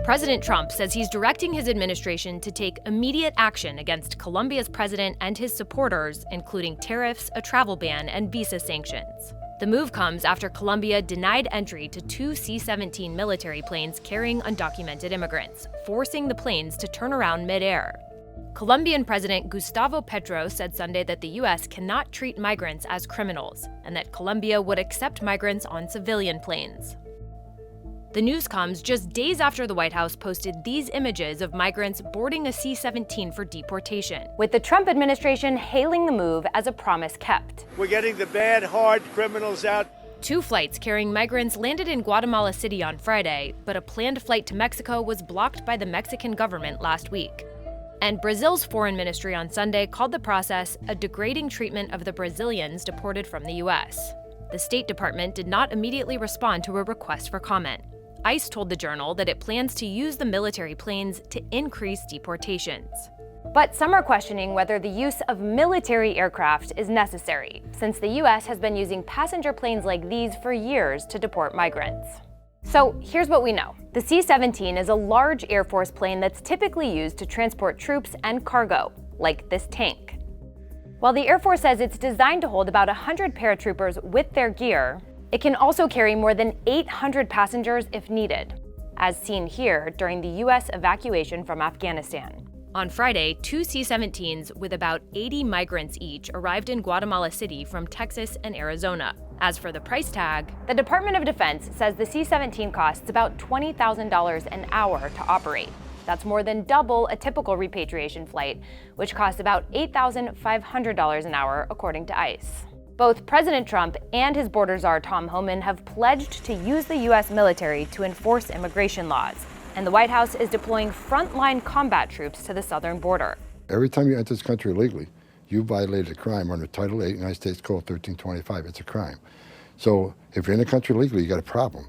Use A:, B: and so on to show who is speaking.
A: President Trump says he's directing his administration to take immediate action against Colombia's president and his supporters, including tariffs, a travel ban, and visa sanctions. The move comes after Colombia denied entry to two C-17 military planes carrying undocumented immigrants, forcing the planes to turn around mid-air. Colombian President Gustavo Petro said Sunday that the U.S. cannot treat migrants as criminals, and that Colombia would accept migrants on civilian planes. The news comes just days after the White House posted these images of migrants boarding a C-17 for deportation, with the Trump administration hailing the move as a promise kept.
B: We're getting the bad, hard criminals out.
A: Two flights carrying migrants landed in Guatemala City on Friday, but a planned flight to Mexico was blocked by the Mexican government last week. And Brazil's foreign ministry on Sunday called the process a degrading treatment of the Brazilians deported from the U.S. The State Department did not immediately respond to a request for comment. ICE told the Journal that it plans to use the military planes to increase deportations. But some are questioning whether the use of military aircraft is necessary, since the U.S. has been using passenger planes like these for years to deport migrants. So here's what we know. The C-17 is a large Air Force plane that's typically used to transport troops and cargo, like this tank. While the Air Force says it's designed to hold about 100 paratroopers with their gear, it can also carry more than 800 passengers if needed, as seen here during the U.S. evacuation from Afghanistan. On Friday, two C-17s with about 80 migrants each arrived in Guatemala City from Texas and Arizona. As for the price tag, the Department of Defense says the C-17 costs about $20,000 an hour to operate. That's more than double a typical repatriation flight, which costs about $8,500 an hour, according to ICE. Both President Trump and his border czar Tom Homan have pledged to use the U.S. military to enforce immigration laws, and the White House is deploying frontline combat troops to the southern border.
C: Every time you enter this country illegally, you violated a crime under Title 8, United States Code 1325. It's a crime. So if you're in the country illegally, you got a problem.